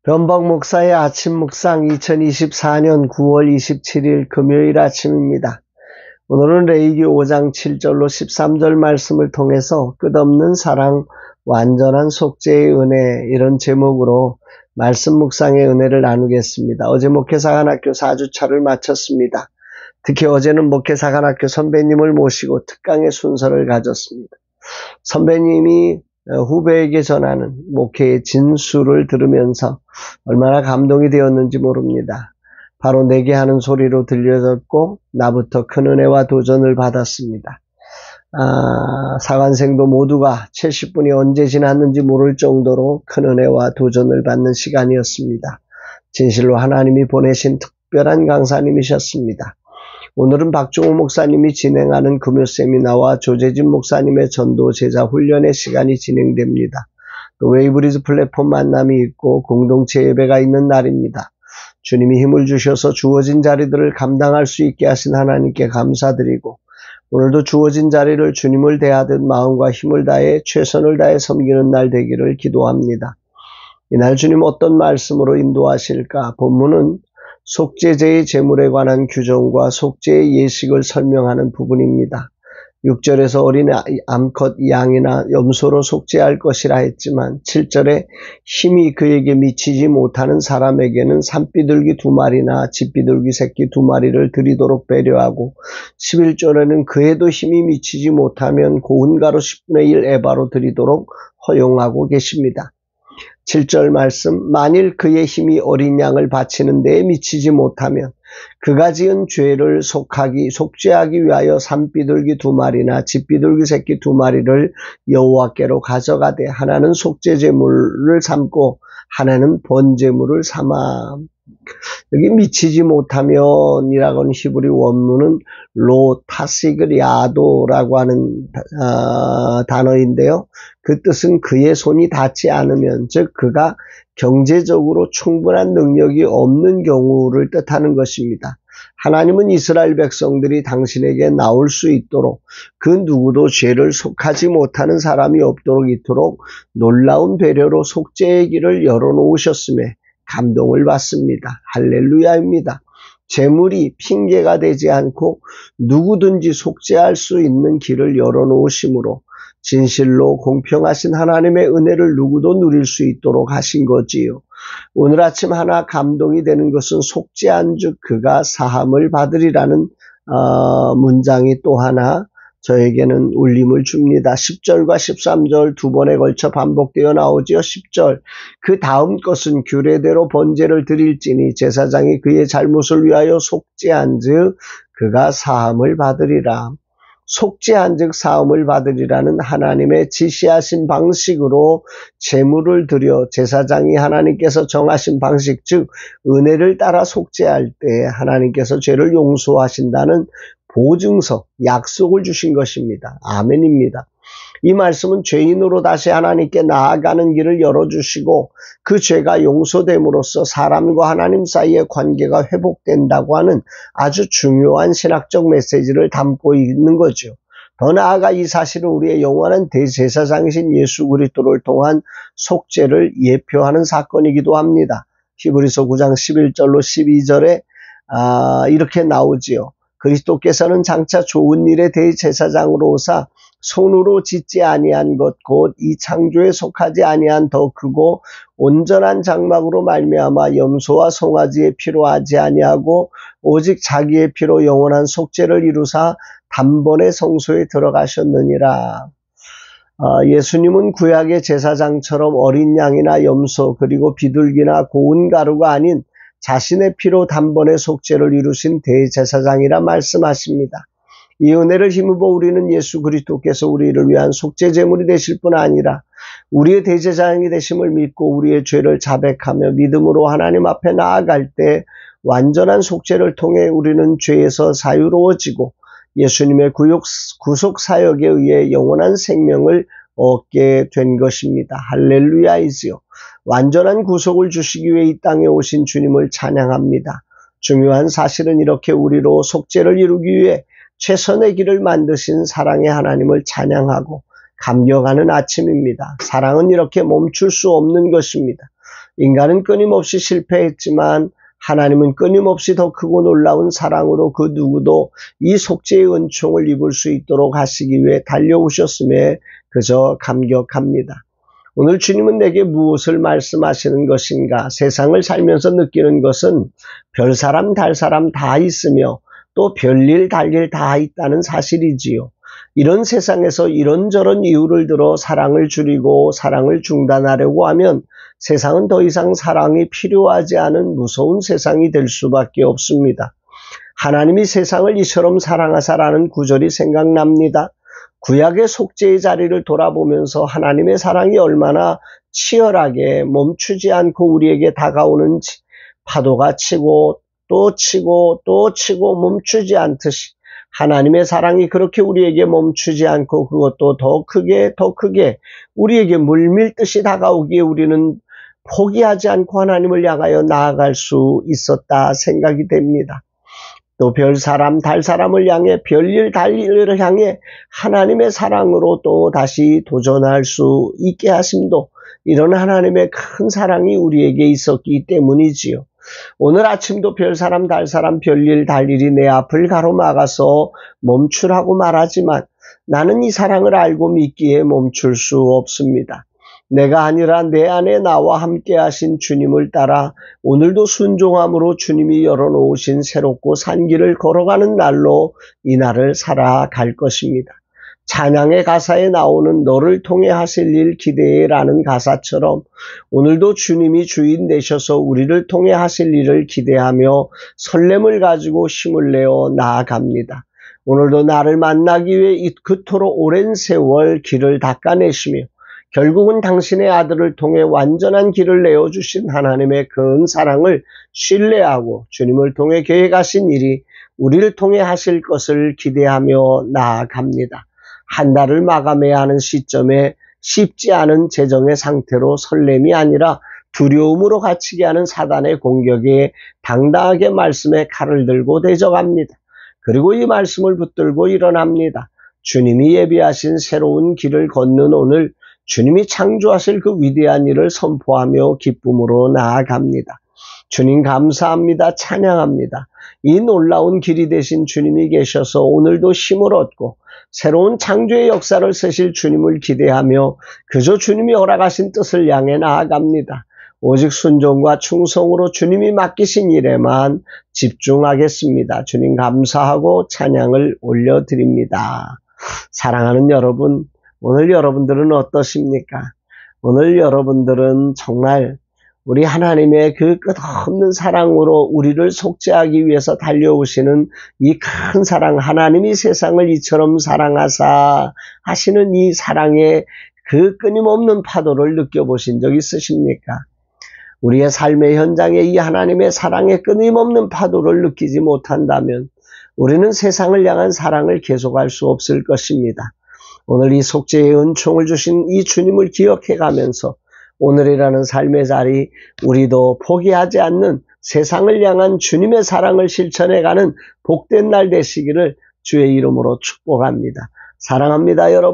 변박 목사의 아침 묵상 2024년 9월 27일 금요일 아침입니다. 오늘은 레위기 5장 7절로 13절 말씀을 통해서 끝없는 사랑, 완전한 속죄의 은혜 이런 제목으로 말씀 묵상의 은혜를 나누겠습니다. 어제 목회사관학교 4주차를 마쳤습니다. 특히 어제는 목회사관학교 선배님을 모시고 특강의 순서를 가졌습니다. 선배님이 후배에게 전하는 목회의 진수를 들으면서 얼마나 감동이 되었는지 모릅니다. 바로 내게 하는 소리로 들려졌고 나부터 큰 은혜와 도전을 받았습니다. 사관생도 모두가 70분이 언제 지났는지 모를 정도로 큰 은혜와 도전을 받는 시간이었습니다. 진실로 하나님이 보내신 특별한 강사님이셨습니다. 오늘은 박종호 목사님이 진행하는 금요 세미나와 조재진 목사님의 전도 제자 훈련의 시간이 진행됩니다. 또 웨이브리즈 플랫폼 만남이 있고 공동체 예배가 있는 날입니다. 주님이 힘을 주셔서 주어진 자리들을 감당할 수 있게 하신 하나님께 감사드리고 오늘도 주어진 자리를 주님을 대하듯 마음과 힘을 다해 최선을 다해 섬기는 날 되기를 기도합니다. 이날 주님 어떤 말씀으로 인도하실까? 본문은 속죄제의 제물에 관한 규정과 속죄의 예식을 설명하는 부분입니다. 6절에서 어린 암컷 양이나 염소로 속죄할 것이라 했지만 7절에 힘이 그에게 미치지 못하는 사람에게는 산비둘기 2마리나 집비둘기 새끼 2마리를 드리도록 배려하고 11절에는 그에도 힘이 미치지 못하면 고운 가루 10분의 1 에바로 드리도록 허용하고 계십니다. 7절 말씀, 만일 그의 힘이 어린 양을 바치는 데에 미치지 못하면 그가 지은 죄를 속죄하기 위하여 산비둘기 2마리나 집비둘기 새끼 2마리를 여호와께로 가져가되 하나는 속죄제물을 삼고 하나는 번제물을 삼아. 여기 미치지 못하면이라고 하는 히브리 원문은 로타시그리아도라고 하는 단어인데요. 그 뜻은 그의 손이 닿지 않으면, 즉 그가 경제적으로 충분한 능력이 없는 경우를 뜻하는 것입니다. 하나님은 이스라엘 백성들이 당신에게 나올 수 있도록 그 누구도 죄를 속하지 못하는 사람이 없도록 이토록 놀라운 배려로 속죄의 길을 열어놓으셨음에 감동을 받습니다. 할렐루야입니다. 재물이 핑계가 되지 않고 누구든지 속죄할 수 있는 길을 열어놓으심으로 진실로 공평하신 하나님의 은혜를 누구도 누릴 수 있도록 하신 거지요. 오늘 아침 하나 감동이 되는 것은 속죄한 즉 그가 사함을 받으리라는 문장이 또 하나 저에게는 울림을 줍니다. 10절과 13절 두 번에 걸쳐 반복되어 나오지요. 10절 그 다음 것은 규례대로 번제를 드릴지니 제사장이 그의 잘못을 위하여 속죄한 즉 그가 사함을 받으리라. 속죄한 즉 사함을 받으리라는 하나님의 지시하신 방식으로 제물을 드려 제사장이 하나님께서 정하신 방식 즉 은혜를 따라 속죄할 때 하나님께서 죄를 용서하신다는 보증서, 약속을 주신 것입니다. 아멘입니다. 이 말씀은 죄인으로 다시 하나님께 나아가는 길을 열어주시고 그 죄가 용서됨으로써 사람과 하나님 사이의 관계가 회복된다고 하는 아주 중요한 신학적 메시지를 담고 있는 거죠. 더 나아가 이 사실은 우리의 영원한 대제사장이신 예수 그리스도를 통한 속죄를 예표하는 사건이기도 합니다. 히브리서 9장 11절로 12절에 이렇게 나오지요. 그리스도께서는 장차 좋은 일의 대제사장으로 오사 손으로 짓지 아니한 것 곧 이 창조에 속하지 아니한 더 크고 온전한 장막으로 말미암아 염소와 송아지의 피로 하지 아니하고 오직 자기의 피로 영원한 속죄를 이루사 단번에 성소에 들어가셨느니라. 예수님은 구약의 제사장처럼 어린 양이나 염소 그리고 비둘기나 고운 가루가 아닌 자신의 피로 단번에 속죄를 이루신 대제사장이라 말씀하십니다. 이 은혜를 힘입어 우리는 예수 그리스도께서 우리를 위한 속죄제물이 되실 뿐 아니라 우리의 대제사장이 되심을 믿고 우리의 죄를 자백하며 믿음으로 하나님 앞에 나아갈 때 완전한 속죄를 통해 우리는 죄에서 자유로워지고 예수님의 구속 사역에 의해 영원한 생명을 얻게 된 것입니다. 할렐루야이지요. 완전한 구속을 주시기 위해 이 땅에 오신 주님을 찬양합니다. 중요한 사실은 이렇게 우리로 속죄를 이루기 위해 최선의 길을 만드신 사랑의 하나님을 찬양하고 감격하는 아침입니다. 사랑은 이렇게 멈출 수 없는 것입니다. 인간은 끊임없이 실패했지만 하나님은 끊임없이 더 크고 놀라운 사랑으로 그 누구도 이 속죄의 은총을 입을 수 있도록 하시기 위해 달려오셨음에 그저 감격합니다. 오늘 주님은 내게 무엇을 말씀하시는 것인가? 세상을 살면서 느끼는 것은 별사람 달사람 다 있으며 또 별일 달일 다 있다는 사실이지요. 이런 세상에서 이런저런 이유를 들어 사랑을 줄이고 사랑을 중단하려고 하면 세상은 더 이상 사랑이 필요하지 않은 무서운 세상이 될 수밖에 없습니다. 하나님이 세상을 이처럼 사랑하사라는 구절이 생각납니다. 구약의 속죄의 자리를 돌아보면서 하나님의 사랑이 얼마나 치열하게 멈추지 않고 우리에게 다가오는지, 파도가 치고 또 치고 또 치고 멈추지 않듯이 하나님의 사랑이 그렇게 우리에게 멈추지 않고 그것도 더 크게 우리에게 물밀듯이 다가오기에 우리는 포기하지 않고 하나님을 향하여 나아갈 수 있었다 생각이 됩니다. 또 별사람 달사람을 향해 별일 달일을 향해 하나님의 사랑으로 또 다시 도전할 수 있게 하심도 이런 하나님의 큰 사랑이 우리에게 있었기 때문이지요. 오늘 아침도 별사람 달사람 별일 달일이 내 앞을 가로막아서 멈추라고 말하지만 나는 이 사랑을 알고 믿기에 멈출 수 없습니다. 내가 아니라 내 안에 나와 함께 하신 주님을 따라 오늘도 순종함으로 주님이 열어놓으신 새롭고 산 길을 걸어가는 날로 이 날을 살아갈 것입니다. 찬양의 가사에 나오는 너를 통해 하실 일 기대해라는 가사처럼 오늘도 주님이 주인 되셔서 우리를 통해 하실 일을 기대하며 설렘을 가지고 힘을 내어 나아갑니다. 오늘도 나를 만나기 위해 그토록 오랜 세월 길을 닦아내시며 결국은 당신의 아들을 통해 완전한 길을 내어주신 하나님의 큰 사랑을 신뢰하고 주님을 통해 계획하신 일이 우리를 통해 하실 것을 기대하며 나아갑니다. 한 달을 마감해야 하는 시점에 쉽지 않은 재정의 상태로 설렘이 아니라 두려움으로 갇히게 하는 사단의 공격에 당당하게 말씀의 칼을 들고 대적합니다. 그리고 이 말씀을 붙들고 일어납니다. 주님이 예비하신 새로운 길을 걷는 오늘 주님이 창조하실 그 위대한 일을 선포하며 기쁨으로 나아갑니다. 주님 감사합니다. 찬양합니다. 이 놀라운 길이 되신 주님이 계셔서 오늘도 힘을 얻고 새로운 창조의 역사를 쓰실 주님을 기대하며 그저 주님이 허락하신 뜻을 향해 나아갑니다. 오직 순종과 충성으로 주님이 맡기신 일에만 집중하겠습니다. 주님 감사하고 찬양을 올려드립니다. 사랑하는 여러분, 오늘 여러분들은 어떠십니까? 오늘 여러분들은 정말 우리 하나님의 그 끝없는 사랑으로 우리를 속죄하기 위해서 달려오시는 이 큰 사랑, 하나님이 세상을 이처럼 사랑하사 하시는 이 사랑의 그 끊임없는 파도를 느껴보신 적 있으십니까? 우리의 삶의 현장에 이 하나님의 사랑의 끊임없는 파도를 느끼지 못한다면 우리는 세상을 향한 사랑을 계속할 수 없을 것입니다. 오늘 이 속죄의 은총을 주신 이 주님을 기억해 가면서 오늘이라는 삶의 자리 우리도 포기하지 않는 세상을 향한 주님의 사랑을 실천해 가는 복된 날 되시기를 주의 이름으로 축복합니다. 사랑합니다, 여러분.